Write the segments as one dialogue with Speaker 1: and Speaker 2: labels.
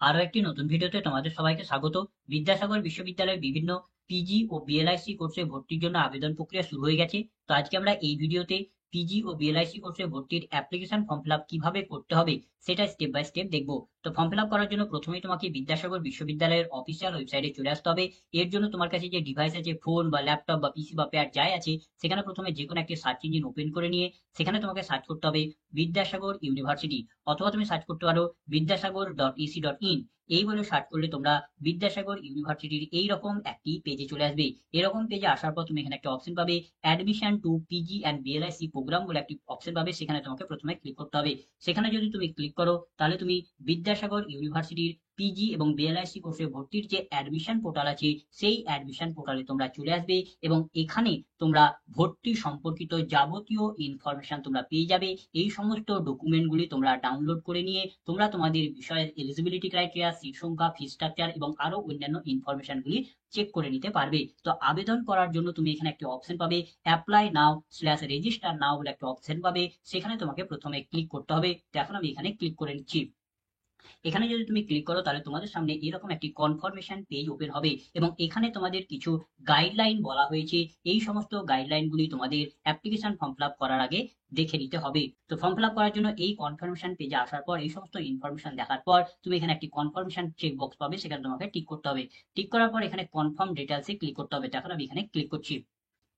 Speaker 1: আরো একটি নতুন ভিডিওতে তোমাদের সবাইকে স্বাগত। বিদ্যাসাগর বিশ্ববিদ্যালয়ের বিভিন্ন পিজি ও বিএলআইসি কোর্সে ভর্তির জন্য আবেদন প্রক্রিয়া শুরু হয়ে গেছে। তো আজকে আমরা এই ভিডিওতে পিজি ও বিএলআইসি কোর্সে ভর্তির অ্যাপ্লিকেশন ফর্ম ফিল আপ কিভাবে করতে হবে সেটা স্টেপ বাই স্টেপ দেখবো। তো ফর্ম ফিল আপ করার জন্য প্রথমেই তোমাকে বিদ্যাসাগর বিশ্ববিদ্যালয়ের অফিসিয়াল ওয়েবসাইটে চলে আসতে হবে। এর জন্য তোমার কাছে যে ডিভাইস আছে, ফোন বা ল্যাপটপ বা পিসি বা প্যাড যাই আছে, সেখানে প্রথমে যে কোনো একটি সার্চ ইঞ্জিন ওপেন করে নিয়ে সেখানে তোমাকে সার্চ করতে হবে বিদ্যাসাগর ইউনিভার্সিটি, অথবা তুমি সার্চ করতে পারো বিদ্যাসাগর.ec.in। এই বলে সার্চ করলে তোমরা বিদ্যাসাগর ইউনিভার্সিটির এইরকম একটি পেজে চলে আসবে। এরকম পেজে আসার পর তুমি এখানে একটা অপশন পাবে admission to PG and BLIC programme বলে একটি অপশন পাবে, সেখানে তোমাকে প্রথমে ক্লিক করতে হবে। সেখানে যদি তুমি ক্লিক করো তাহলে তুমি বিদ্যাসাগর ইউনিভার্সিটির পিজি এবং বিএলআইসি কোর্সে ভর্তির যে অ্যাডমিশন পোর্টাল আছে সেই অ্যাডমিশন পোর্টালে তোমরা চলে আসবে এবং এখানে তোমরা ভর্তি সম্পর্কিত যাবতীয় ইনফরমেশন তোমরা পেয়ে যাবে। এই সমস্ত ডকুমেন্টগুলি তোমরা ডাউনলোড করে নিয়ে তোমরা তোমাদের বিষয়ের এলিজিবিলিটি ক্রাইটেরিয়া, সিট সংখ্যা, ফি স্ট্রাকচার এবং আরো অন্যান্য ইনফরমেশনগুলি চেক করে নিতে পারবে। তো আবেদন করার জন্য তুমি এখানে একটা অপশন পাবে অ্যাপ্লাই নাও স্ল্যাশ রেজিস্টার নাও বলে একটা অপশন পাবে, সেখানে তোমাকে প্রথমে ক্লিক করতে হবে। তো এখন আমি এখানে ক্লিক করে নিচ্ছি। এখানে যদি তুমি ক্লিক করো তাহলে তোমাদের সামনে এরকম একটি কনফার্মেশন পেজ ওপেন হবে এবং এখানে তোমাদের কিছু গাইডলাইন বলা হয়েছে। এই সমস্ত গাইডলাইনগুলি তোমাদের অ্যাপ্লিকেশন ফর্ম ফিল আপ করার আগে দেখে নিতে হবে। তো ফর্ম ফিল আপ করার জন্য এই কনফার্মেশন পেজে আসার পর এই সমস্ত ইনফরমেশন দেখার পর তুমি এখানে একটি কনফার্মেশন চেক বক্স পাবে, সেখানে তোমাকে টিক করতে হবে। টিক করার পর এখানে কনফার্ম ডিটেলসে ক্লিক করতে হবে। এখন আমি এখানে ক্লিক করছি।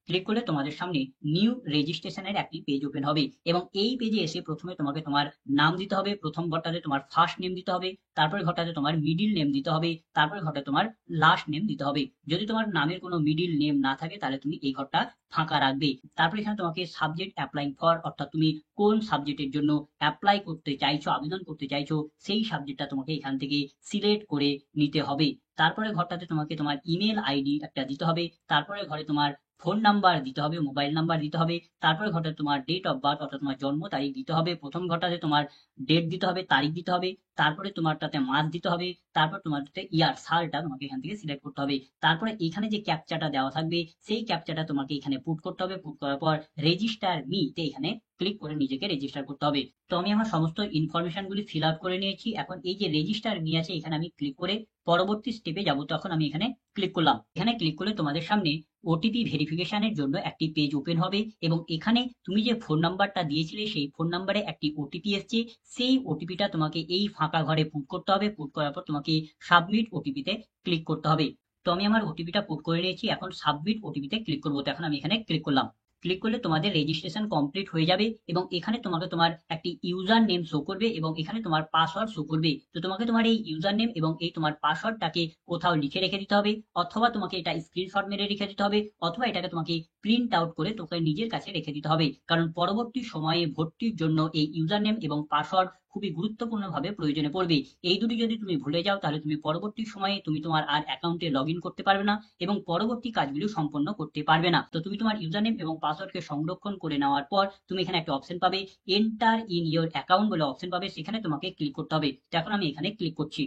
Speaker 1: ক্লিক করলে তোমাদের সামনে নিউ রেজিস্ট্রেশনের একটি পেজ ওপেন হবে এবং এই পেজে এসে প্রথমে তোমাকে তোমার নাম দিতে হবে। প্রথম ঘরটাতে তোমার ফার্স্ট নেম দিতে হবে, তারপরে ঘরটাতে তোমার মিডিল নেম দিতে হবে, তারপরে ঘরটা তোমার লাস্ট নেম দিতে হবে। যদি তোমার নামের কোনো মিডিল নেম না থাকে তাহলে তুমি এই ঘরটা ফাঁকা রাখবে। তারপরে এখানে তোমাকে সাবজেক্ট অ্যাপ্লাইং ফর, অর্থাৎ তুমি কোন সাবজেক্টের জন্য অ্যাপ্লাই করতে চাইছো, আবেদন করতে চাইছো, সেই সাবজেক্টটা তোমাকে এখান থেকে সিলেক্ট করে নিতে হবে। তারপরে ঘরটাতে তোমাকে তোমার ইমেল আইডি একটা দিতে হবে, তারপরে ঘরে তোমার ফোন নাম্বার দিতে হবে, মোবাইল নাম্বার দিতে হবে, তারপরে ঘরটা তোমার ডেট অফ বার্থ অর্থাৎ তোমার জন্ম তারিখ দিতে হবে। প্রথম ঘরটাতে তোমার ডেট দিতে হবে, তারিখ দিতে হবে, তারপরে তোমারটাতে মাস দিতে হবে, তারপর তোমারটাতে ইয়ার, সালটা তোমাকে এখান থেকে সিলেক্ট করতে হবে। তারপরে এখানে যে ক্যাপচাটা দেওয়া থাকবে সেই ক্যাপচাটা তোমাকে এখানে পুট করতে হবে। পুট করার পর রেজিস্টার মি তে এখানে ক্লিক করে নিজেকে রেজিস্টার করতে হবে। তো আমি আমার সমস্ত ইনফরমেশন গুলি ফিল আউট করে নিয়েছি। এখন এই যে রেজিস্টার মি আছে এখানে আমি ক্লিক করে পরবর্তী স্টেপে যাব। তখন আমি এখানে ক্লিক করলাম। এখানে ক্লিক করলে তোমাদের সামনে ওটিপি ভেরিফিকেশনের জন্য একটি পেজ ওপেন হবে এবং এখানে তুমি যে ফোন নাম্বারটা দিয়েছিলে সেই ফোন নাম্বারে একটি ওটিপি এসছে। সেই ওটিপিটা তোমাকে এই ফাঁকা ঘরে পুট করতে হবে। পুট করার পর তোমাকে সাবমিট ওটিপিতে ক্লিক করতে হবে। তো আমি আমার ওটিপিটা পুট করে নিয়েছি, এখন সাবমিট ওটিপিতে ক্লিক করবো। তো এখন আমি এখানে ক্লিক করলাম। ক্লিক করলে তোমাদের রেজিস্ট্রেশন কমপ্লিট হয়ে যাবে এবং এখানে তোমাকে তোমার একটি ইউজার নেম শো করবে এবং এখানে তোমার পাসওয়ার্ড শো করবে। তো তোমাকে তোমার এই ইউজার নেম এবং এই তোমার পাসওয়ার্ডটাকে কোথাও লিখে রেখে দিতে হবে, অথবা তোমাকে এটা স্ক্রিনশট মেরে রেখে দিতে হবে, অথবা এটাকে তোমাকে প্রিন্ট আউট করে তোকে নিজের কাছে রেখে দিতে হবে। কারণ পরবর্তী সময়ে ভর্তির জন্য এই ইউজার নেম এবং পাসওয়ার্ড খুবই গুরুত্বপূর্ণভাবে প্রয়োজনে পড়বে। এই দুটি যদি তুমি ভুলে যাও তাহলে তুমি পরবর্তী সময়ে তুমি তোমার আর অ্যাকাউন্টে লগ ইন করতে পারবে না এবং পরবর্তী কাজগুলো সম্পন্ন করতে পারবে না। তো তুমি তোমার ইউজার নেম এবং পাসওয়ার্ডকে সংরক্ষণ করে নেওয়ার পর তুমি এখানে একটা অপশন পাবে এন্টার ইন ইওর অ্যাকাউন্ট বলে অপশন পাবে, সেখানে তোমাকে ক্লিক করতে হবে। তো এখন আমি এখানে ক্লিক করছি।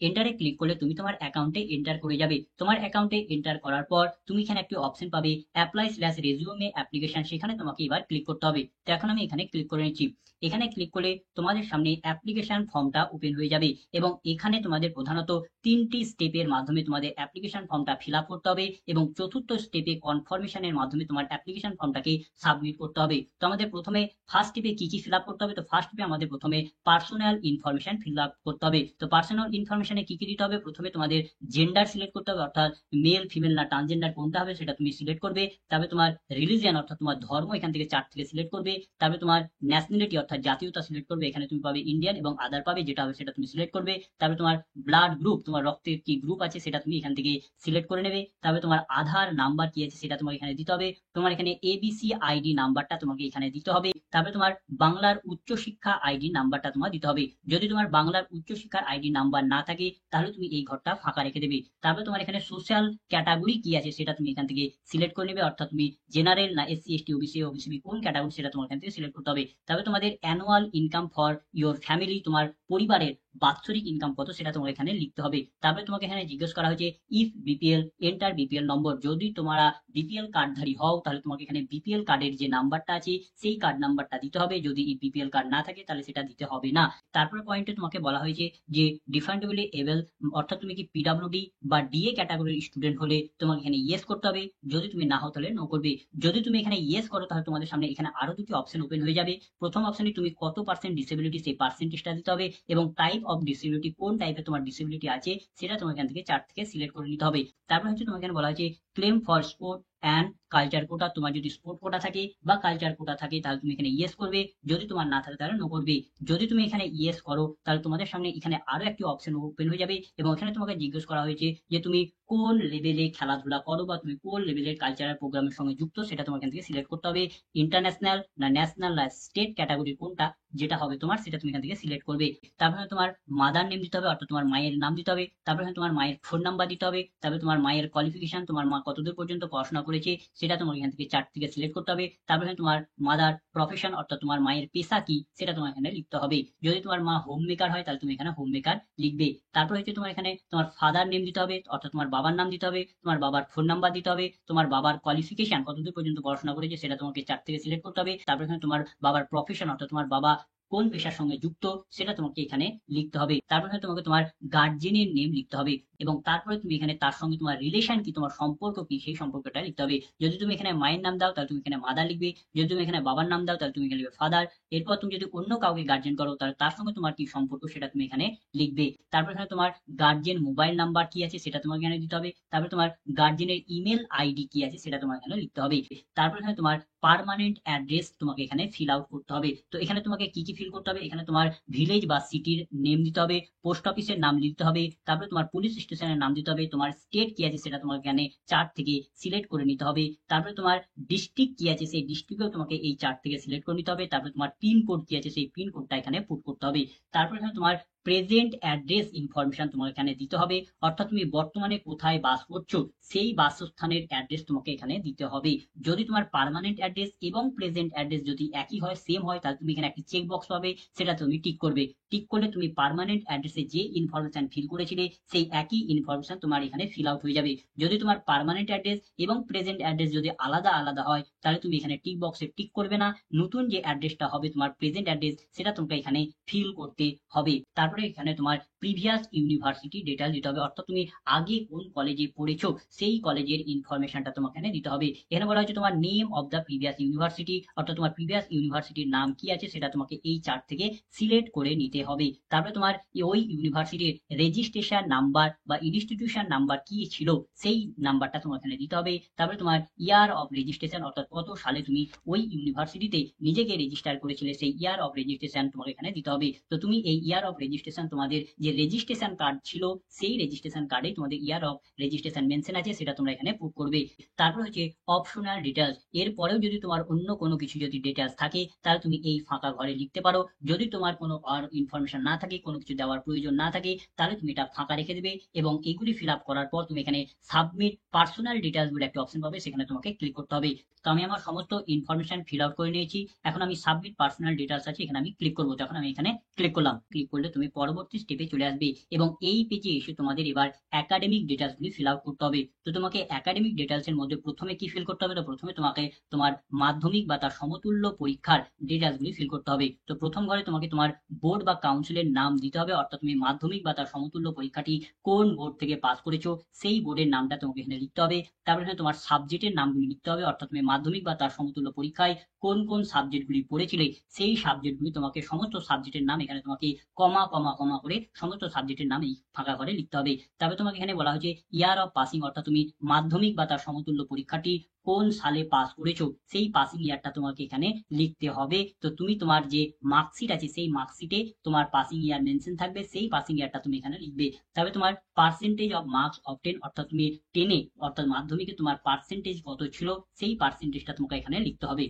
Speaker 1: এন্টারে ক্লিক করলে তুমি তোমার অ্যাকাউন্টে এন্টার করে যাবে। তোমার অ্যাকাউন্টে এন্টার করার পর তুমি এখানে একটি অপশন পাবে অ্যাপ্লাই স্ল্যাশ রেজিউমে অ্যাপ্লিকেশন, সেখানে তোমাকে এবার ক্লিক করতে হবে। তো এখন আমি এখানে ক্লিক করে নিচ্ছি। এখানে ক্লিক করলে তোমাদের সামনে অ্যাপ্লিকেশন ফর্মটা ওপেন হয়ে যাবে এবং এখানে তোমাদের প্রধানত তিনটি স্টেপের মাধ্যমে তোমাদের অ্যাপ্লিকেশন ফর্মটা ফিল আপ করতে হবে এবং চতুর্থ স্টেপে কনফার্মেশনের মাধ্যমে তোমার অ্যাপ্লিকেশন ফর্মটাকে সাবমিট করতে হবে। তো আমাদের প্রথমে ফার্স্ট স্টেপে কি কি ফিল আপ করতে হবে? তো ফার্স্ট স্টেপে আমাদের প্রথমে পার্সোনাল ইনফরমেশন ফিল আপ করতে হবে। তো পার্সোনাল ইনফরমেশনে কি কি দিতে হবে? প্রথমে তোমাদের জেন্ডার সিলেক্ট করতে হবে, অর্থাৎ মেল, ফিমেল না ট্রান্সজেন্ডার কোনটা হবে সেটা তুমি সিলেক্ট করবে। তারপরে তোমার রিলিজিয়ান অর্থাৎ তোমার ধর্ম এখান থেকে 4 থেকে সিলেক্ট করবে। তারপরে তোমার ন্যাশনালিটি অর্থাৎ জাতীয়তা সিলেক্ট করবে, এখানে তুমি পাবে ইন্ডিয়ান এবং আদার পাবে, যেটা হবে সেটা তুমি সিলেক্ট করবে। তারপরে তোমার ব্লাড গ্রুপ, তোমার রক্তের কি গ্রুপ আছে সেটা তুমি এখান থেকে সিলেক্ট করে নেবে। তারপরে তোমার আধার নাম্বার কি আছে সেটা তোমাকে এখানে দিতে হবে। তোমার এখানে এবিসি আইডি নাম্বারটা তোমাকে এখানে দিতে হবে। তারপরে তোমার বাংলার উচ্চশিক্ষা আইডি নাম্বারটা তোমার দিতে হবে। যদি তোমার বাংলার উচ্চশিক্ষার আইডি নাম্বার না থাকে তাহলে তুমি এই ঘরটা ফাঁকা রেখে দেবে। তারপরে তোমার এখানে সোশ্যাল ক্যাটাগরি কি আছে সেটা তুমি এখান থেকে সিলেক্ট করে নেবে, অর্থাৎ তুমি জেনারেল না এসসি এসটি ওবিসি ওবিসিবি কোন ক্যাটাগরি সেটা তোমার এখান থেকে সিলেক্ট করতে হবে। তারপরে তোমাদের annual income for your family, তোমার পরিবারের বাৎসরিক ইনকাম কত সেটা তোমার এখানে লিখতে হবে। তারপরে তোমাকে এখানে জিজ্ঞেস করা হয়েছে ইফ বিপিএল এন্টার বিপিএল নম্বর, যদি তোমরা বিপিএল কার্ডধারী হও তাহলে তোমাকে এখানে বিপিএল কার্ডের যে নাম্বারটা আছে সেই কার্ড নাম্বার নাম্বারটা দিতে হবে। যদি বিপিএল কার্ড না থাকে তাহলে সেটা দিতে হবে না। তারপরে পয়েন্টে তোমাকে বলা হয়েছে যে ডিফারেন্টেবলি এবেল, অর্থাৎ তুমি কি পিডব্লিউডি বা ডিএ ক্যাটাগরির স্টুডেন্ট হলে তোমাকে এখানে ইয়েস করতে হবে, যদি তুমি না হও তাহলে নো করবে। যদি তুমি এখানে ইয়েস করো তাহলে তোমাদের সামনে এখানে আরো দুটি অপশন ওপেন হয়ে যাবে। প্রথম অপশনে তুমি কত পার্সেন্ট ডিসেবিলিটি সেই পার্সেন্টেজটা দিতে হবে, এবং টাইপ অফ ডিসেবিলিটি, কোন টাইপের তোমার ডিসেবিলিটি আছে সেটা তোমার এখান থেকে চার্ট থেকে সিলেক্ট করে নিতে হবে। তারপর হচ্ছে তোমাকে এখানে বলা হয়েছে claim for sport and culture quota. তোমার যদি স্পোর্ট কোটা থাকে বা কালচার কোটা থাকে তাহলে তুমি এখানে ইয়েস করবে, যদি তোমার না থাকে তাহলে নো করবে। যদি তুমি এখানে ইয়েস করো তাহলে তোমাদের সামনে এখানে আরো একটি অপশন ওপেন হয়ে যাবে, এবং এখানে তোমাকে জিজ্ঞেস করা হয়েছে যে তুমি কোন লেভেলে খেলাধুলা করো বা তুমি কোন লেভেলের কালচারাল প্রোগ্রামের সঙ্গে যুক্ত, সেটা তোমার এখান থেকে সিলেক্ট করতে হবে। ইন্টারন্যাশনাল না ন্যাশনাল না স্টেট ক্যাটাগরি কোনটা যেটা হবে তোমার, সেটা তুমি এখান থেকে সিলেক্ট করবে। তারপরে তোমার মাদার নেম দিতে হবে, অর্থাৎ তোমার মায়ের নাম দিতে হবে। তারপরে তোমার মায়ের ফোন নাম্বার দিতে হবে। তারপরে তোমার মায়ের কোয়ালিফিকেশন, তোমার মা কতদূর পর্যন্ত পড়াশোনা করেছে সেটা তোমার এখান থেকে চার্ট থেকে সিলেক্ট করতে হবে। তারপরে তোমার মাদার প্রফেশন, অর্থাৎ তোমার মায়ের পেশা কি সেটা তোমার এখানে লিখতে হবে। যদি তোমার মা হোম মেকার হয় তাহলে তুমি এখানে হোম মেকার লিখবে। তারপর হচ্ছে তোমার এখানে তোমার ফাদার নেম দিতে হবে, অর্থাৎ তোমার বাবার নাম দিতে হবে। তোমার বাবার ফোন নাম্বার দিতে হবে। তোমার বাবার কোয়ালিফিকেশন কতদূর পর্যন্ত পড়াশোনা করেছে সেটা তোমাকে চার্ট থেকে সিলেক্ট করতে হবে। তারপর এখানে তোমার বাবার প্রফেশন, অর্থাৎ তোমার বাবা কোন পেশার সঙ্গে যুক্ত সেটা তোমাকে এখানে লিখতে হবে। তারপরে তোমাকে তোমার গার্জেনের নেম লিখতে হবে, এবং তারপরে তুমি এখানে তার সঙ্গে তোমার রিলেশন কি, তোমার সম্পর্ক কি, সেই সম্পর্কটা লিখতে হবে। যদি তুমি এখানে মায়ের নাম দাও তাহলে তুমি এখানে মাদার লিখবে। যদি তুমি এখানে বাবার নাম দাও তাহলে তুমি এখানে লিখবে ফাদার। এরপর তুমি যদি অন্য কাউকে গার্জেন করো তাহলে তার সঙ্গে তোমার কি সম্পর্ক সেটা তুমি এখানে লিখবে। তারপর এখানে তোমার গার্জেন মোবাইল নাম্বার কি আছে সেটা তোমাকে এখানে দিতে হবে। তারপরে তোমার গার্জেনের ইমেল আইডি কি আছে সেটা তোমার এখানে লিখতে হবে। তারপর এখানে তোমার পার্মানেন্ট অ্যাড্রেস তোমাকে এখানে ফিল আউট করতে হবে। তো এখানে তোমাকে কি কি ফিল করতে হবে, এখানে তোমার ভিলেজ বা সিটির নেম দিতে হবে, পোস্ট অফিসের নাম দিতে হবে, তারপরে তোমার পুলিশ স্টেশনের নাম দিতে হবে, তোমার স্টেট কি আছে সেটা তোমাকে এখানে চার্ট থেকে সিলেক্ট করে নিতে হবে। তারপরে তোমার ডিস্ট্রিক্ট কি আছে সেই ডিস্ট্রিক্টও তোমাকে এই চার্ট থেকে সিলেক্ট করে নিতে হবে। তারপরে তোমার পিন কোড কি আছে সেই পিন কোডটা এখানে পুট করতে হবে। তারপরে এখানে তোমার প্রেজেন্ট অ্যাড্রেস ইনফরমেশন তোমার এখানে দিতে হবে, অর্থাৎ তুমি বর্তমানে কোথায় বাস করছো সেই বাসস্থানের অ্যাড্রেস তোমাকে এখানে দিতে হবে। যদি তোমার পার্মানেন্ট অ্যাড্রেস এবং প্রেজেন্ট অ্যাড্রেস যদি একই হয়, সেম হয়, তাহলে তুমি এখানে একটি চেক বক্স পাবে, সেটা তুমি টিক করবে। টিক করলে তুমি পার্মানেন্ট অ্যাড্রেসে যে ইনফরমেশন ফিল করেছিলে সেই একই ইনফরমেশন তোমার এখানে ফিল আউট হয়ে যাবে। যদি তোমার পার্মানেন্ট অ্যাড্রেস এবং প্রেজেন্ট অ্যাড্রেস যদি আলাদা আলাদা হয় তাহলে তুমি এখানে টিক বক্সে টিক করবে না। নতুন যে অ্যাড্রেসটা হবে তোমার প্রেজেন্ট অ্যাড্রেস সেটা তোমাকে এখানে ফিল করতে হবে। তারপরে এখানে তোমার প্রিভিয়াস ইউনিভার্সিটি ডিটেইল দিতে হবে, অর্থাৎ তুমি আগে কোন কলেজে পড়েছো সেই কলেজের ইনফরমেশনটা তোমাকে এখানে দিতে হবে। এখানে বলা হচ্ছে তোমার name of the previous university, অর্থাৎ তোমার প্রিভিয়াস ইউনিভার্সিটির নাম কি আছে সেটা তোমাকে এই চার্ট থেকে সিলেক্ট করে নিতে হবে। তারপরে তোমার ওই ইউনিভার্সিটির রেজিস্ট্রেশন নাম্বার বা ইনস্টিটিউশন নাম্বার কি ছিল সেই নাম্বারটা তোমার এখানে দিতে হবে। তারপরে তোমার ইয়ার অফ রেজিস্ট্রেশন, অর্থাৎ কত সালে তুমি ওই ইউনিভার্সিটিতে নিজেকে রেজিস্টার করেছিলে সেই ইয়ার অফ রেজিস্ট্রেশন তোমাকে এখানে দিতে হবে। তো তুমি এই ইয়ার অফ রেজিস্ট্রেশন, তোমাদের যে রেজিস্ট্রেশন কার্ড ছিল সেই রেজিস্ট্রেশন কার্ডে তোমাদের ইয়ার অফ রেজিস্ট্রেশন মেনশন আছে সেটা তোমরা এখানে পুট করবে। তারপর হচ্ছে অপশনাল ডিটেলস, এরপরেও যদি তোমার অন্য কোনো কিছু যদি ডিটেলস থাকে তাহলে তুমি এই ফাঁকা ঘরে লিখতে পারো। যদি তোমার কোনো আর ইনফরমেশন না থাকে, কোনো কিছু দেওয়ার প্রয়োজন না থাকে, তাহলে তুমি এটা ফাঁকা রেখে দেবে, এবং এইগুলি ফিল আপ করার পর তুমি এখানে সাবমিট পার্সোনাল ডিটেলস বলে একটা অপশন পাবে, সেখানে তোমাকে ক্লিক করতে হবে। তো আমি আমার সমস্ত ইনফরমেশন ফিল আউট করে নিয়েছি, এখন আমি সাবমিট পার্সোনাল ডিটেলস আছে এখানে আমি ক্লিক করবো। তখন আমি এখানে ক্লিক করলাম। ক্লিক করলে তুমি পরবর্তী স্টেপে চলে আসবে, এবং এই পেজে এসে তোমাদের এবার একাডেমিক ডিটেলস গুলি ফিল আউট করতে হবে। তো তোমাকে একাডেমিক ডিটেলস এর মধ্যে প্রথমে কি ফিল করতে হবে, তো প্রথমে তোমাকে তোমার মাধ্যমিক বা তার সমতুল্য পরীক্ষার ডিটেলস গুলি ফিল করতে হবে। তো প্রথম ঘরে তোমাকে তোমার বোর্ড বা কাউন্সিলের নাম দিতে হবে, অর্থাৎ তুমি মাধ্যমিক বা তার সমতুল্য পরীক্ষাটি কোন বোর্ড থেকে পাস করেছো সেই বোর্ডের নামটা তোমাকে এখানে লিখতে হবে। তারপরে এখানে তোমার সাবজেক্টের নামগুলি লিখতে হবে, অর্থাৎ তুমি মাধ্যমিক বা তার সমতুল্য পরীক্ষায় কোন কোন সাবজেক্টগুলি পড়েছিলে সেই সাবজেক্টগুলি তোমাকে, সমস্ত সাবজেক্টের নাম এখানে তোমাকে কমা কমা কমা করে সমস্ত সাবজেক্টের নাম এই ফাঁকা ঘরে লিখতে হবে। তারপরে তোমাকে এখানে বলা হয়েছে ইয়ার অফ পাসিং, অর্থাৎ তুমি মাধ্যমিক বা তার সমতুল্য পরীক্ষাটি কোন সালে পাস করেছো সেই পাসিং ইয়ারটা তোমাকে এখানে লিখতে হবে। তো তুমি তোমার যে মার্কশিট আছে সেই মার্কশিটে তোমার পাসিং ইয়ার মেনশন থাকবে, সেই পাসিং ইয়ারটা তুমি এখানে লিখবে। তবে তোমার পার্সেন্টেজ অফ মার্কস অফ 10, অর্থাৎ তুমি 10-এ অর্থাৎ মাধ্যমিকে তোমার পার্সেন্টেজ কত ছিল সেই পার্সেন্টেজটা তোমাকে এখানে লিখতে হবে।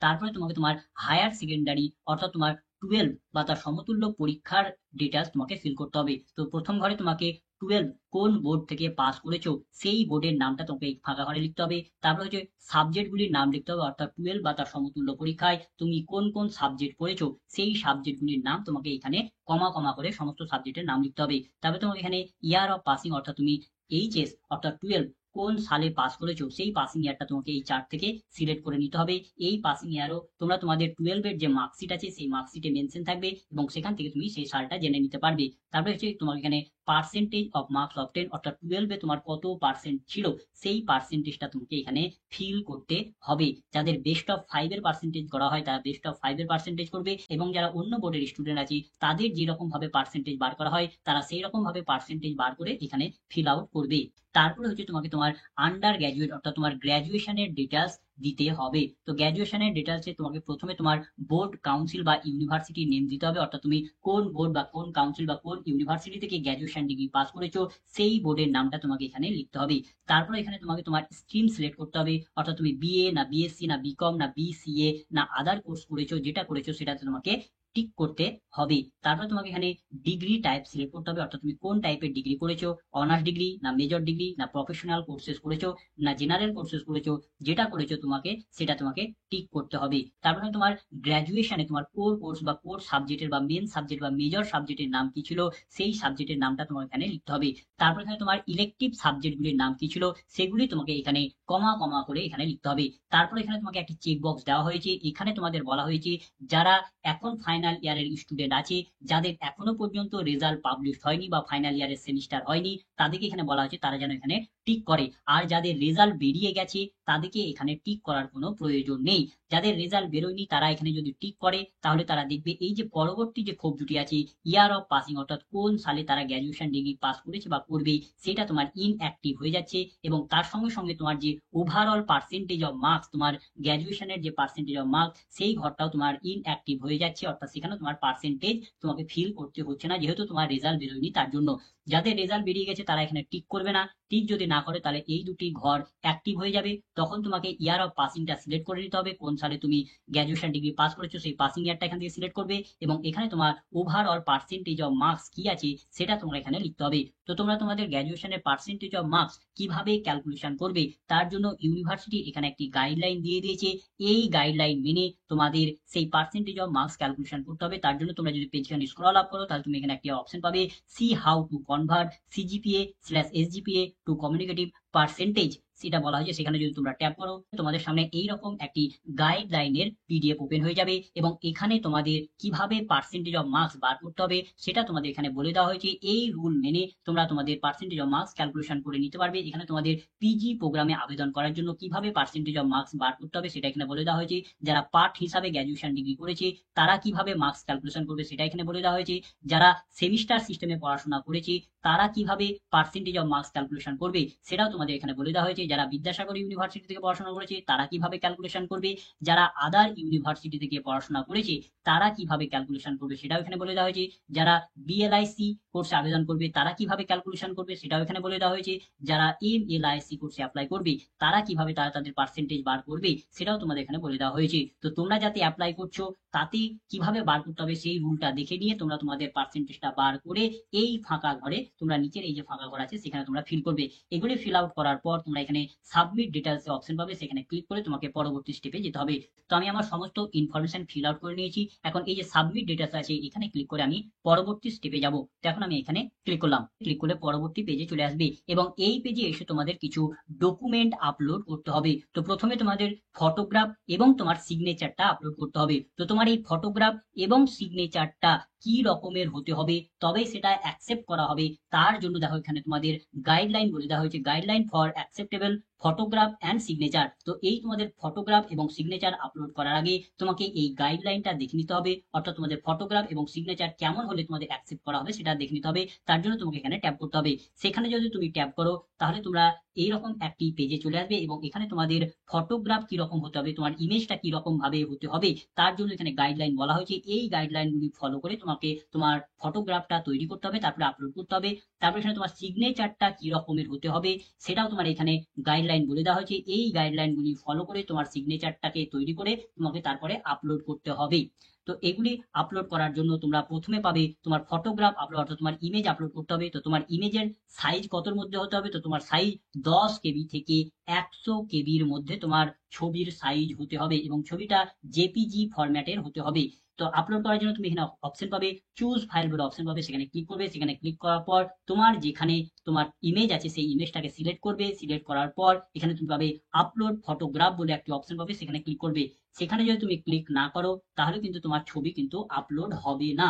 Speaker 1: তারপরে তোমাকে তোমার হায়ার সেকেন্ডারি অর্থাৎ তোমার 12 বা তার সমতুল্য পরীক্ষার ডিটেলস তোমাকে ফিল করতে হবে। তো প্রথম ঘরে তোমাকে 12 কোন বোর্ড থেকে পাস করেছো সেই বোর্ডের নামটা তোমাকে এই ফাঁকা ঘরে লিখতে হবে। তারপরে হচ্ছে সাবজেক্টগুলির নাম লিখতে হবে, অর্থাৎ 12 বা তার সমতুল্য পরীক্ষায় তুমি কোন কোন সাবজেক্ট পড়েছো সেই সাবজেক্টগুলির নাম তোমাকে এখানে কমা কমা করে সমস্ত সাবজেক্টের নাম লিখতে হবে। তারপরে তোমাকে এখানে ইয়ার অফ পাসিং, অর্থাৎ তুমি এইচএস অর্থাৎ 12 কোন সালে পাস করেছো সেই পাসিং ইয়ারটা তোমাকে এই চার্ট থেকে সিলেক্ট করে নিতে হবে। এই পাসিং ইয়ারও তোমরা তোমাদের 12 এর যে মার্কশিট আছে সেই মার্কশিটে মেনশন থাকবে এবং সেখান থেকে তুমি সেই সালটা জেনে নিতে পারবে। তারপরে হচ্ছে তোমার এখানে পার্সেন্টেজ অফ মার্কস অবটেন, অর্থাৎ 12 এ তোমার কত পার্সেন্ট ছিল সেই পার্সেন্টেজটা তোমাকে এখানে ফিল করতে হবে। যাদের বেস্ট অফ 5 এর পার্সেন্টেজ করা হয় তারা বেস্ট অফ 5 এর পার্সেন্টেজ করবে এবং যারা অন্য বোর্ডের স্টুডেন্ট আছে তাদের যেরকম ভাবে পার্সেন্টেজ বার করা হয় তারা সেই রকম ভাবে পার্সেন্টেজ বার করে এখানে ফিল আউট করবে। তারপরে হচ্ছে তোমাকে তোমার আন্ডার গ্র্যাজুয়েট অর্থাৎ তোমার গ্র্যাজুয়েশনের ডিটেলস দিতে হবে। তো গ্র্যাজুয়েশনের ডিটেলসে তোমাকে প্রথমে তোমার বোর্ড, কাউন্সিল বা ইউনিভার্সিটি নেম দিতে হবে, অর্থাৎ তুমি কোন বোর্ড বা কোন কাউন্সিল বা কোন ইউনিভার্সিটি থেকে গ্র্যাজুয়েশন ডিগ্রি পাস করেছো সেই বোর্ডের নামটা তোমাকে এখানে লিখতে হবে। তারপরে এখানে তোমাকে তোমার স্ট্রিম সিলেক্ট করতে হবে, অর্থাৎ তুমি বিএ না বিএসসি না বিকম না বিসিএ না আদার কোর্স করেছো, যেটা করেছো সেটাতে তোমাকে টিক করতে হবে। তারপরে তোমাকে এখানে ডিগ্রি টাইপ সিলেক্ট করতে হবে, অর্থাৎ তুমি কোন টাইপের ডিগ্রি করেছো, অনার্স ডিগ্রি না মেজর ডিগ্রি না প্রফেশনাল কোর্সেস করেছো না জেনারেল কোর্সেস করেছো, যেটা করেছো তোমাকে সেটা তোমাকে টিক করতে হবে। তারপরে তোমার গ্র্যাজুয়েশনে তোমার কোর কোর্স বা কোর সাবজেক্টের বা মেন সাবজেক্ট বা মেজর সাবজেক্টের নাম কি ছিল সেই সাবজেক্টের নামটা তোমার এখানে লিখতে হবে। তারপরে এখানে তোমার ইলেকটিভ সাবজেক্টগুলির নাম কি ছিল সেগুলি তোমাকে এখানে কমা কমা করে এখানে লিখতে হবে। তারপরে এখানে তোমাকে একটি চেক বক্স দেওয়া হয়েছে, এখানে তোমাদের বলা হয়েছে যারা এখন ফাইনাল ইয়ারের স্টুডেন্ট আছে, যাদের এখনো পর্যন্ত রেজাল্ট পাবলিশ হয়নি বা ফাইনাল ইয়ারের সেমিস্টার হয়নি, তাদেরকে এখানে বলা হয়েছে তারা যেন এখানে টিক করে। আর যাদের রেজাল্ট বেরিয়ে গেছে তাদেরকে এখানে টিক করার কোনো প্রয়োজন নেই। যাদের রেজাল্ট বেরোয়নি তারা এখানে যদি টিক করে তাহলে তারা দেখবে এই যে পরবর্তী যে ক্ষোভ দুটি আছে ইয়ার অফ পাসিং, অর্থাৎ কোন সালে তারা গ্র্যাজুয়েশন ডিগ্রি পাস করেছে বা করবে সেটা তোমার ইনঅ্যাক্টিভ হয়ে যাচ্ছে এবং তার সঙ্গে সঙ্গে তোমার যে ওভারঅল পার্সেন্টেজ অফ মার্কস, তোমার গ্র্যাজুয়েশনের যে পার্সেন্টেজ অফ মার্কস সেই ঘরটাও তোমার ইনঅ্যাক্টিভ হয়ে যাচ্ছে, অর্থাৎ সেখানে তোমার পার্সেন্টেজ তোমাকে ফিল করতে হচ্ছে না যেহেতু তোমার রেজাল্ট বেরোয়নি তার জন্য। যাদের রেজাল্ট বেরিয়ে গেছে তারা এখানে টিক করবে না, টিক যদি না করে তাহলে এই দুটি ঘর অ্যাক্টিভ হয়ে যাবে। তখন তোমাকে ইয়ার অফ পাসিংটা সিলেক্ট করে নিতে হবে, কোন সালে তুমি গ্র্যাজুয়েশন ডিগ্রি পাস করেছো সেই পাসিং ইয়ারটা এখান থেকে সিলেক্ট করবে এবং এখানে তোমার ওভারঅল পার্সেন্টেজ অফ মার্কস কি আছে সেটা তোমরা এখানে লিখতে হবে। তো তোমরা তোমাদের গ্র্যাজুয়েশনের পার্সেন্টেজ অফ মার্কস কিভাবে ক্যালকুলেশন করবে তার জন্য ইউনিভার্সিটি এখানে একটি গাইডলাইন দিয়ে দিয়েছে। এই গাইডলাইন মেনে তোমাদের সেই পার্সেন্টেজ অফ মার্কস ক্যালকুলেশন করতে হবে। তার জন্য তোমরা যদি পেজখানে স্ক্রল আপ করো তাহলে তুমি এখানে একটি অপশন পাবে, see how to convert CGPA SGPA to communicative percentage, সেটা বলা হয়েছে। সেখানে যদি তোমরা ট্যাপ করো তোমাদের সামনে এইরকম একটি গাইডলাইনের পিডিএফ ওপেন হয়ে যাবে এবং এখানে তোমাদের কিভাবে পার্সেন্টেজ অফ মার্কস বার করতে হবে সেটা তোমাদের এখানে বলে দেওয়া হয়েছে। এই রুল মেনে তোমরা তোমাদের পার্সেন্টেজ অফ মার্কস ক্যালকুলেশন করে নিতে পারবে। এখানে তোমাদের পিজি প্রোগ্রামে আবেদন করার জন্য কিভাবে পার্সেন্টেজ অফ মার্কস বার করতে হবে সেটা এখানে বলে দেওয়া হয়েছে। যারা পার্ট হিসাবে গ্র্যাজুয়েশন ডিগ্রি করেছে তারা কিভাবে মার্কস ক্যালকুলেশন করবে সেটা এখানে বলে দেওয়া হয়েছে। যারা সেমিস্টার সিস্টেমে পড়াশোনা করেছে তারা কিভাবে পার্সেন্টেজ অফ মার্কস ক্যালকুলেশন করবে সেটাও তোমাদের এখানে বলে দেওয়া হয়েছে। যারা বিদ্যাসাগর ইউনিভার্সিটি থেকে পড়াশোনা করেছে তারা কিভাবে ক্যালকুলেশন করবে, যারা আদার ইউনিভার্সিটি থেকে পড়াশোনা করেছে তারা কিভাবে ক্যালকুলেশন করবে সেটাও এখানে বলে দেওয়া হয়েছে। যারা বিএলআইসি কোর্সে আবেদন করবে তারা কিভাবে ক্যালকুলেশন করবে সেটাও এখানে বলে দেওয়া হয়েছে। যারা এমএলআইসি কোর্সে অ্যাপ্লাই করবে তারা কিভাবে তাদের পার্সেন্টেজ বার করবে সেটাও তোমাদের এখানে বলে দেওয়া হয়েছে। তো তোমরা যাতে অ্যাপ্লাই করছো তাতে কিভাবে বার করতে হবে সেই রুলটা দেখে নিয়ে তোমরা তোমাদের পার্সেন্টেজটা বার করে এই ফাঁকা ঘরে তোমরা নিচের এই যে ফাঁকা ঘর আছে সেখানে তোমরা ফিল করবে। এগুলি ফিল আউট করার পর তোমরা এখানে সাবমিট ডিটেলস অপশন পাবে, সেখানে ক্লিক করে তোমাকে পরবর্তী স্টেপে যেতে হবে। তো আমি আমার সমস্ত ইনফরমেশন ফিল আউট করে নিয়েছি, এখন এই যে সাবমিট ডিটেলস আছে এখানে ক্লিক করে আমি পরবর্তী স্টেপে যাব। তো এখন আমি এখানে ক্লিক করলাম, ক্লিক করলে পরবর্তী পেজে চলে আসবে এবং এই পেজে এসে তোমাদের কিছু ডকুমেন্ট আপলোড করতে হবে। তো প্রথমে তোমাদের ফটোগ্রাফ এবং তোমার সিগনেচারটা আপলোড করতে হবে। তো তোমার এই ফটোগ্রাফ এবং সিগনেচারটা কি রকমের হতে হবে তবে সেটা অ্যাকসেপ্ট করা হবে, তার জন্য দেখো এখানে তোমাদের গাইডলাইন বলে দেওয়া হয়েছে, guideline for acceptable photograph and signature. তো এই তোমাদের ফটোগ্রাফ এবং সিগনেচার আপলোড করার আগে তোমাকে এই গাইডলাইনটা দেখে নিতে হবে, অর্থাৎ তোমাদের ফটোগ্রাফ এবং সিগনেচার কেমন হলে তোমাদের অ্যাকসেপ্ট করা হবে সেটা দেখে নিতে হবে। তার জন্য তোমাকে এখানে ট্যাপ করতে হবে। সেখানে যদি তুমি ট্যাপ করো তাহলে তোমরা এইরকম একটি পেজে চলে আসবে এবং এখানে তোমাদের ফটোগ্রাফ কি রকম হতে হবে, তোমার ইমেজটা কি রকম ভাবে হতে হবে তার জন্য এখানে গাইডলাইন বলা হয়েছে। এই গাইডলাইনগুলি ফলো করে তোমাকে তোমার ফটোগ্রাফটা তৈরি করতে হবে, তারপরে আপলোড করতে হবে। তারপরে এখানে তোমার সিগনেচারটা কি রকমের হতে হবে সেটাও তোমার এখানে গাইডলাইন বলে দেওয়া হয়েছে। এই গাইডলাইনগুলি ফলো করে তোমার সিগনেচারটাকে তৈরি করে তোমাকে তারপরে আপলোড করতে হবে। তো এগুলি আপলোড করার জন্য তোমরা প্রথমে পাবে তোমার ফটোগ্রাফ আপলোড, অর্থাৎ তোমার ইমেজ আপলোড করতে হবে। তো তোমার ইমেজের সাইজ কতর মধ্যে হতে হবে, তো তোমার সাইজ 10 কেবি থেকে 100 কেবির মধ্যে তোমার ছবির সাইজ হতে হবে এবং ছবিটা জেপিজি ফরম্যাটের হতে হবে। তো আপলোড করার জন্য তুমি এখানে অপশন পাবে, চুজ ফাইল বলে অপশন পাবে, সেখানে ক্লিক করবে। সেখানে ক্লিক করার পর তোমার যেখানে তোমার ইমেজ আছে সেই ইমেজটাকে সিলেক্ট করবে। সিলেক্ট করার পর এখানে তুমি পাবে আপলোড ফটোগ্রাফ বলে একটি অপশন পাবে, সেখানে ক্লিক করবে। সেখানে যদি তুমি ক্লিক না করো তাহলে কিন্তু তোমার ছবি কিন্তু আপলোড হবে না।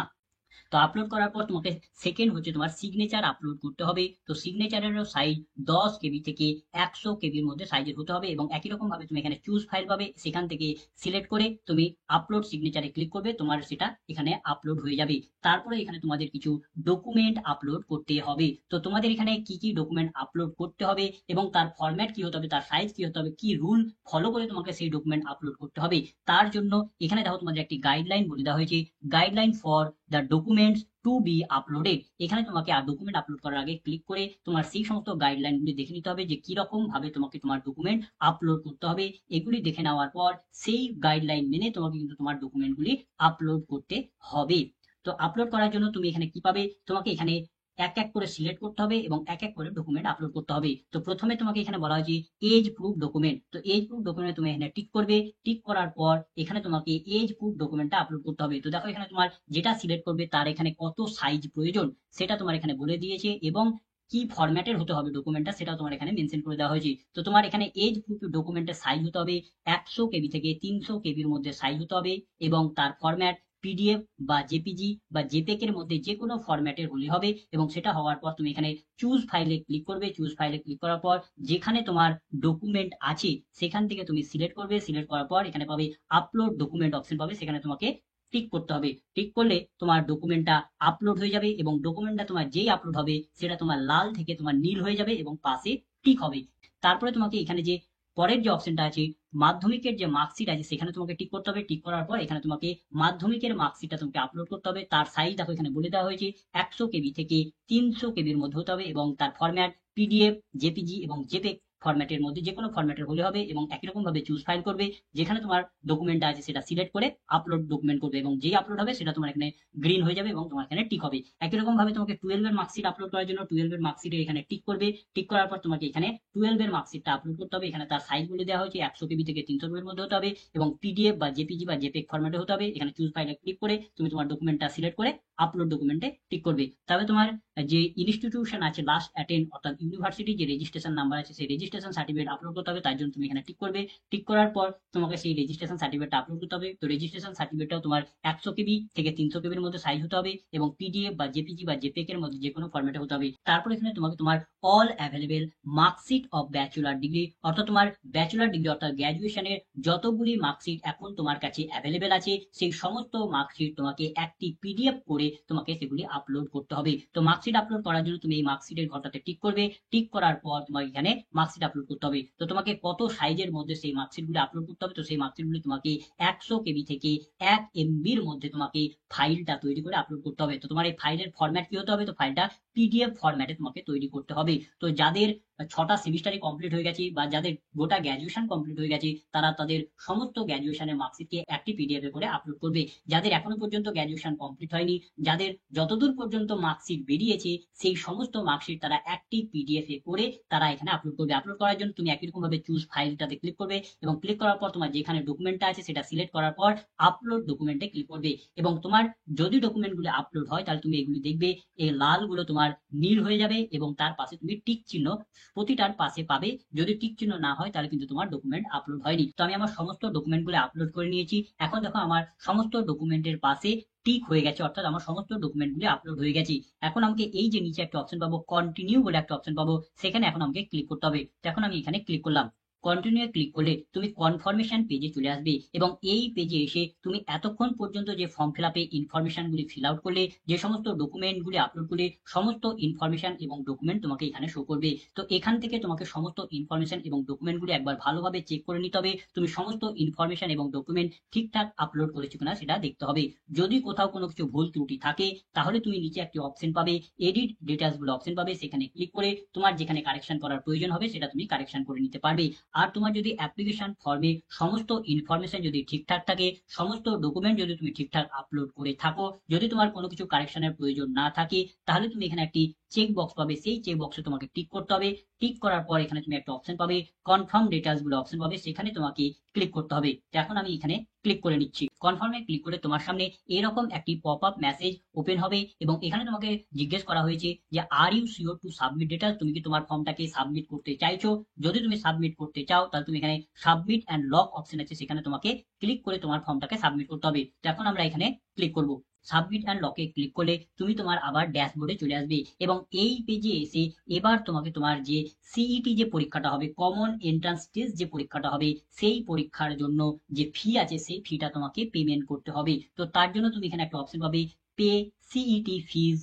Speaker 1: তো আপলোড করার পর তোমাকে সেকেন্ড হচ্ছে তোমার সিগনেচার আপলোড করতে হবে। তো সিগনেচারেরও সাইজ 10 কেবি থেকে 100 কেবির মধ্যে সাইজের হতে হবে এবং একই রকম ভাবে তুমি এখানে চুজ ফাইল পাবে, সেখান থেকে সিলেক্ট করে তুমি আপলোড সিগনেচারে ক্লিক করবে, তোমার সেটা এখানে আপলোড হয়ে যাবে। তারপরে এখানে তোমাদের কিছু ডকুমেন্ট আপলোড করতে হবে। তো তোমাদের এখানে কি কি ডকুমেন্ট আপলোড করতে হবে এবং তার ফরম্যাট কি হতে হবে, তার সাইজ কি হতে হবে, কি রুল ফলো করে তোমাকে সেই ডকুমেন্ট আপলোড করতে হবে, তার জন্য এখানে দেখো তোমাদের একটি গাইডলাইন বলে দেওয়া হয়েছে, guideline for the documents two be uploaded. এখানে তোমাকে আর ডকুমেন্ট আপলোড করার আগে ক্লিক করে তোমার সেই সমস্ত গাইডলাইনগুলি দেখে নিতে হবে যে কি রকম ভাবে তোমাকে তোমার ডকুমেন্ট আপলোড করতে হবে। এগুলি দেখে নেওয়ার পর সেই গাইডলাইন মেনে তোমাকে কিন্তু তোমার ডকুমেন্টগুলি আপলোড করতে হবে। তো আপলোড করার জন্য তুমি এখানে কি পাবে, তোমাকে এখানে এক এক করে সিলেক্ট করতে হবে এবং এক এক করে ডকুমেন্ট আপলোড করতে হবে। তো প্রথমে তোমাকে এখানে বলা হয়েছে এজ প্রুফ ডকুমেন্ট। তো এজ প্রুফ ডকুমেন্ট তুমি এখানে টিক করবে। টিক করার পর এখানে তোমাকে এজ প্রুফ ডকুমেন্টটা আপলোড করতে হবে। তো দেখো এখানে তোমার যেটা সিলেক্ট করবে তার এখানে কত সাইজ প্রয়োজন সেটা তোমার এখানে বলে দিয়েছে এবং কি ফরম্যাটের হতে হবে ডকুমেন্টটা সেটাও তোমার এখানে মেনশন করে দেওয়া হয়েছে। তো তোমার এখানে এজ প্রুফ ডকুমেন্টের সাইজ হতে হবে 100 কেবি থেকে 300 কেবির মধ্যে সাইজ হতে হবে এবং তার ফরম্যাট পিডিএফ বা জেপিজি বা জেপেক এর মধ্যে যে কোনো ফরম্যাটের হলে হবে। এবং সেটা হওয়ার পর তুমি এখানে চুজ ফাইলে ক্লিক করবে। চুজ ফাইলে ক্লিক করার পর যেখানে তোমার ডকুমেন্ট আছে সেখান থেকে তুমি সিলেক্ট করবে। সিলেক্ট করার পর এখানে পাবে আপলোড ডকুমেন্ট অপশন পাবে, সেখানে তোমাকে টিক করতে হবে। টিক করলে তোমার ডকুমেন্টটা আপলোড হয়ে যাবে এবং ডকুমেন্টটা তোমার যেই আপলোড হবে সেটা তোমার লাল থেকে তোমার নীল হয়ে যাবে এবং পাশে টিক হবে। তারপরে তোমাকে এখানে যে পরের যে অপশনটা আছে মাধ্যমিকের যে মার্কশিট আছে সেখানে তোমাকে টিক করতে হবে। টিক করার পর এখানে তোমাকে মাধ্যমিকের মার্কশিটটা তোমাকে আপলোড করতে হবে। তার সাইজ দেখো এখানে বলে দেওয়া হয়েছে 100 কেবি থেকে 300 কেবির মধ্যে হতে হবে এবং তার ফরম্যাট পিডিএফ, জেপিজি এবং জেপেক ফরম্যাটের মধ্যে যে কোনো ফরম্যাটের হলে হবে এবং একই রকম ভাবে চুজ ফাইল করবে। যেখানে তোমার ডকুমেন্টটা আছে সেটা সিলেক্ট করে আপলোড ডকুমেন্ট করবে এবং যেই আপলোড হবে সেটা তোমার এখানে গ্রিন হয়ে যাবে এবং তোমার এখানে টিক হবে। একই রকম ভাবে তোমাকে 12 এর মার্কশিট আপলোড করার জন্য 12 এর মার্কশিটে এখানে টিক করবে। টিক করার পর তোমাকে এখানে 12 এর মার্কশিটটা আপলোড করতে হবে। এখানে তার সাইজ বলে দেওয়া হয়েছে 100 কেবি থেকে 300 কেবির মধ্যে হতে হবে এবং পিডিএফ বা জেপিজি বা জেপেক ফরম্যাটে হতে হবে। এখানে চুজ ফাইলে ক্লিক করে তুমি তোমার ডকুমেন্টটা সিলেক্ট করে আপলোড ডকুমেন্টে টিক করবে। তবে তোমার যে ইনস্টিটিউশন আছে লাস্ট অ্যাটেন্ড অর্থাৎ ইউনিভার্সিটি যে রেজিস্ট্রেশন নাম্বার আছে সেই রেজিস্ট্রেশন সার্টিফিকেট আপলোড করতে হবে, তার জন্য তুমি এখানে টিক করবে। টিক করার পর তোমাকে সেই রেজিস্ট্রেশন সার্টিফিকেটটা আপলোড করতে হবে। তো রেজিস্ট্রেশন সার্টিফিকেটটাও তোমার 100 কেবি থেকে 300 কেবির মধ্যে সাইজ হতে হবে এবং পিডিএফ বা জেপিজি বা জেপেক এর মধ্যে যে কোনো ফরম্যাটে হতে হবে। তারপর এখানে তোমাকে তোমার all available marksheet of bachelor degree অর্থাৎ তোমার ব্যাচেলর ডিগ্রি অর্থাৎ গ্র্যাজুয়েশনের যতগুলি মার্কশিট এখন তোমার কাছে অ্যাভেলেবেল আছে সেই সমস্ত মার্কশিট তোমাকে একটি পিডিএফ করে তোমাকে সেগুলি আপলোড করতে হবে। তো মার্কশিট আপলোড করার জন্য তুমি এই মার্কশিটের ঘরটাতে টিক করবে। টিক করার পর তোমাকে এখানে মার্কশিট আপলোড করতে হবে। তো তোমাকে কত সাইজের মধ্যে সেই মার্কশিটগুলি আপলোড করতে হবে, তো সেই মার্কশিটগুলি তোমাকে 100 কেবি থেকে 1 এমবির মধ্যে তোমাকে ফাইলটা তৈরি করে আপলোড করতে হবে। তো তোমার এই ফাইলের ফরম্যাট কি হতে হবে, তো ফাইলটা পিডিএফ ফরম্যাটে তোমাকে তৈরি করতে হবে। তো যাদের 6টা সেমিস্টারই কমপ্লিট হয়ে গেছে বা যাদের গোটা গ্র্যাজুয়েশন কমপ্লিট হয়ে গেছে তারা তাদের সমস্ত গ্র্যাজুয়েশনের মার্কশিটকে একটি পিডিএফ করে আপলোড করবে। যাদের এখনো পর্যন্ত গ্র্যাজুয়েশন কমপ্লিট হয়নি, যাদের যতদূর পর্যন্ত মার্কশিট বেরিয়েছে সেই সমস্ত মার্কশিট তারা একটি পিডিএফ করে তারা এখানে আপলোড করবে। আপলোড করার জন্য তুমি একই রকম ভাবে চুজ ফাইলটাতে ক্লিক করবে এবং ক্লিক করার পর তোমার যেখানে ডকুমেন্টটা আছে সেটা সিলেক্ট করার পর আপলোড ডকুমেন্টে ক্লিক করবে এবং তোমার যদি ডকুমেন্টগুলো আপলোড হয় তাহলে তুমি এগুলি দেখবে এই লালগুলো তোমার নীল হয়ে যাবে এবং তার পাশে তুমি টিক চিহ্ন প্রতিটার পাশে পাবে। যদি টিক চিহ্ন না হয় তাহলে কিন্তু তোমার ডকুমেন্ট আপলোড হয়নি। তো আমি আমার সমস্ত ডকুমেন্টগুলো আপলোড করে নিয়েছি। এখন দেখো আমার সমস্ত ডকুমেন্টের পাশে টিক হয়ে গেছে অর্থাৎ আমার সমস্ত ডকুমেন্টগুলি আপলোড হয়ে গেছে। এখন আমাকে এই যে নিচে একটা অপশন পাবো কন্টিনিউ বলে একটা অপশন পাবো, সেখানে এখন আমাকে ক্লিক করতে হবে। তো এখন আমি এখানে ক্লিক করলাম। কন্টিনিউ ক্লিক করলে তুমি কনফার্মেশন পেজে চলে আসবে এবং এই পেজে এসে তুমি এতক্ষণ পর্যন্ত যে ফর্ম ফিল আপে ইনফরমেশন গুলি ফিল আউট করলে, যে সমস্ত ডকুমেন্ট গুলি আপলোড করলে, সমস্ত ইনফরমেশন এবং ডকুমেন্ট তোমাকে এখানে শো করবে। তো এখান থেকে তোমাকে সমস্ত ইনফরমেশন এবং ডকুমেন্ট গুলি একবার ভালোভাবে চেক করে নিতে হবে তুমি সমস্ত ইনফরমেশন এবং ডকুমেন্ট ঠিকঠাক আপলোড করেছো কিনা সেটা দেখতে হবে। যদি কোথাও কোনো কিছু ভুল ত্রুটি থাকে তাহলে তুমি নিচে একটি অপশন পাবে এডিট ডিটেলস বলে অপশন পাবে, সেখানে ক্লিক করে তোমার যেখানে কারেকশন করার প্রয়োজন হবে সেটা তুমি কারেকশন করে নিতে পারবে। আর তোমার যদি অ্যাপ্লিকেশন ফর্মে সমস্ত ইনফরমেশন যদি ঠিকঠাক থাকে, সমস্ত ডকুমেন্ট যদি তুমি ঠিকঠাক আপলোড করে থাকো, যদি তোমার কোনো কিছু কারেকশনের প্রয়োজন না থাকে তাহলে তুমি এখানে একটি চেক বক্স পাবে, সেই চেক বক্সে তোমাকে টিক করতে হবে। টিক করার পর এখানে তুমি একটা অপশন পাবে, কনফার্ম ডিটেইলস বলে অপশন পাবে, সেখানে তোমাকে ক্লিক করতে হবে। তো এখন আমি এখানে ক্লিক করে নিচ্ছি। কনফার্মে ক্লিক করে তোমার সামনে এরকম একটি পপ আপ মেসেজ ওপেন হবে এবং এখানে তোমাকে জিজ্ঞেস করা হয়েছে যে are you sure to submit details, তুমি কি তোমার ফর্মটাকে সাবমিট করতে চাইছো? যদি তুমি সাবমিট করতে চাও তাহলে তুমি এখানে সাবমিট অ্যান্ড লক অপশন আছে, সেখানে তোমাকে ক্লিক করে তোমার ফর্মটাকে সাবমিট করতে হবে। তো এখন আমরা এখানে ক্লিক করব। সাবমিট অ্যান্ড লকে ক্লিক করলে তুমি তোমার আবার ড্যাশবোর্ডে চলে আসবে এবং এই পেজে এসে এবার তোমাকে তোমার যে সিইটি যে পরীক্ষাটা হবে, কমন এন্ট্রান্স টেস্ট যে পরীক্ষাটা হবে, সেই পরীক্ষার জন্য যে ফি আছে সেই ফিটা তোমাকে পেমেন্ট করতে হবে। তো তার জন্য তুমি এখানে একটা অপশন পাবে, পে সিইটি ফিজ।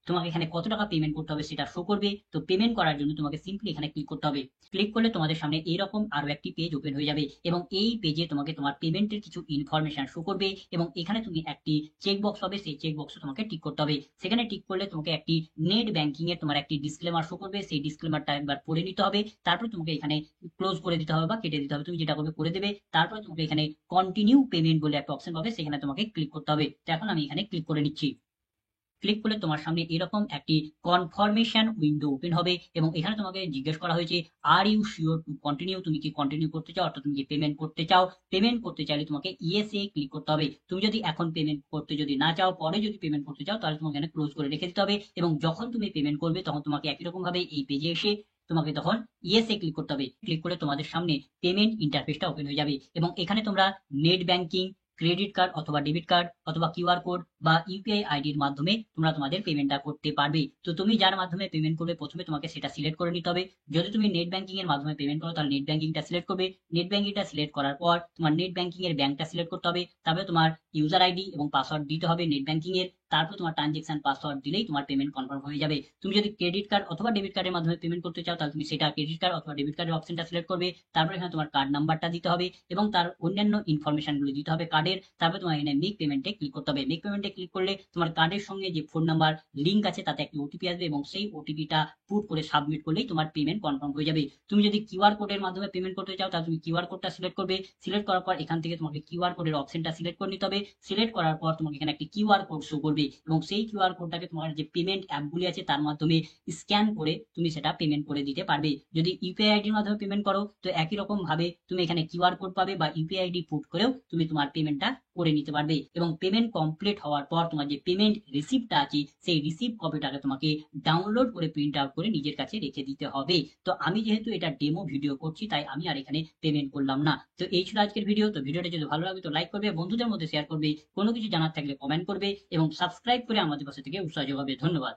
Speaker 1: তোমাকে এখানে কত টাকা পেমেন্ট করতে হবে সেটা শো করবে। তো পেমেন্ট করার জন্য তোমাকে সিম্পলি এখানে ক্লিক করতে হবে। ক্লিক করলে তোমাদের সামনে এইরকম আরো একটি পেজ ওপেন হয়ে যাবে এবং এই পেজে তোমাকে তোমার পেমেন্টের কিছু ইনফরমেশন শো করবে এবং এখানে তুমি একটি চেক বক্স পাবে, সেই চেক বক্সে তোমাকে টিক করতে হবে। সেখানে টিক করলে তোমাকে একটি নেট ব্যাংকিং এর তোমার একটি ডিসক্লেমার শো করবে, সেই ডিসক্লেমারটা একবার পড়ে নিতে হবে। তারপর তোমাকে এখানে ক্লোজ করে দিতে হবে বা কেটে দিতে হবে, তুমি যেটা করবে করে দেবে। তারপর তোমাকে এখানে কন্টিনিউ পেমেন্ট বলে একটা অপশন পাবে, সেখানে তোমাকে ক্লিক করতে হবে। তো এখন আমি এখানে ক্লিক করে নিচ্ছি। ক্লিক করলে তোমার সামনে এরকম একটি কনফার্মেশন উইন্ডো ওপেন হবে এবং এখানে তোমাকে জিজ্ঞেস করা হয়েছে are you sure to continue, তুমি কি কন্টিনিউ করতে চাও, অর্থাৎ তুমি কি পেমেন্ট করতে চাও? পেমেন্ট করতে চাইলে তোমাকে ইয়েস এ ক্লিক করতে হবে। তুমি যদি এখন পেমেন্ট করতে যদি না চাও, পরে যদি পেমেন্ট করতে চাও, তাহলে তোমাকে এখানে ক্লোজ করে রেখে দিতে হবে এবং যখন তুমি পেমেন্ট করবে তখন তোমাকে একই রকম ভাবে এই পেজে এসে তোমাকে তখন ইয়েস এ ক্লিক করতে হবে। ক্লিক করে তোমাদের সামনে পেমেন্ট ইন্টারফেসটা ওপেন হয়ে যাবে এবং এখানে তোমরা নেট ব্যাংকিং, ক্রেডিট কার্ড অথবা ডেবিট কার্ড অথবা কিউআর কোড বা ইউপিআই আইডির মাধ্যমে তোমরা তোমাদের পেমেন্টটা করতে পারবে। তো তুমি যার মাধ্যমে পেমেন্ট করবে প্রথমে তোমাকে সেটা সিলেক্ট করে নিতে হবে। যদি তুমি নেট ব্যাংকিং এর মাধ্যমে পেমেন্ট করো তাহলে নেট ব্যাংকিংটা সিলেক্ট করবে। নেট ব্যাংকিংটা সিলেক্ট করার পর তোমার নেট ব্যাংকিং এর ব্যাংকটা সিলেক্ট করতে হবে। তারপরে তোমার ইউজার আইডি এবং পাসওয়ার্ড দিতে হবে নেট ব্যাংকিং এর। তারপর তোমার ট্রানজেকশন পাসওয়ার্ড দিলেই তোমার পেমেন্ট কনফার্ম হয়ে যাবে। তুমি যদি ক্রেডিট কার্ড অথবা ডেবিট কার্ডের মাধ্যমে পেমেন্ট করতে চাও তাহলে তুমি সেটা ক্রেডিট কার্ড অথবা ডেবিট কার্ডের অপশনটা সিলেক্ট করবে। তারপর এখানে তোমার কার্ড নাম্বারটা দিতে হবে এবং তার অন্যান্য ইনফরমেশন গুলো দিতে হবে কার্ডের। তারপর তোমার এখানে মেক পেমেন্টে ক্লিক করতে হবে। মেক পেমেন্টে ক্লিক করলে তোমার কার্ডের সঙ্গে যে ফোন নাম্বার লিঙ্ক আছে তাতে একটি ওটিপি আসবে এবং সেই ওটিপিটা পুট করে সাবমিট করলেই তোমার পেমেন্ট কনফার্ম হয়ে যাবে। তুমি যদি কিউআর কোডের মাধ্যমে পেমেন্ট করতে চাও তাহলে তুমি কিউআর কোডটা সিলেক্ট করবে। সিলেক্ট করার পর এখান থেকে তোমাকে কিউআর কোডের অপশনটা সিলেক্ট করে নিতে হবে। সিলেক্ট করার পর তোমাকে এখানে একটি কিউআর কোড শো করবে এবং সেই কিউআর কোডটাকে তোমার যে পেমেন্ট অ্যাপগুলি আছে তার মাধ্যমে স্ক্যান করে তুমি সেটা পেমেন্ট করে দিতে পারবে। যদি ইউপিআই আইডির মাধ্যমে পেমেন্ট করো তো একই রকম ভাবে তুমি এখানে কিউআর কোড পাবে বা ইউপিআই আইডি পুট করেও তুমি তোমার পেমেন্টটা করে নিতে পারবে এবং পেমেন্ট কমপ্লিট হওয়ার পর তোমার যে পেমেন্ট রিসিপ্টটা আছে সেই রিসিপ্ট কপিটাকে তোমাকে ডাউনলোড করে প্রিন্ট আউট করে নিজের কাছে রেখে দিতে হবে। তো আমি যেহেতু এটা ডেমো ভিডিও করছি তাই আমি আর এখানে পেমেন্ট করলাম না। তো এই ছিল আজকের ভিডিও। তো ভিডিওটা যদি ভালো লাগে তো লাইক করবে, বন্ধুদের মধ্যে শেয়ার করবে, কোনো কিছু জানার থাকলে কমেন্ট করবে এবং সাবস্ক্রাইব করে আমাদের পাশে থেকে উৎসাহ যোগাবে। ধন্যবাদ।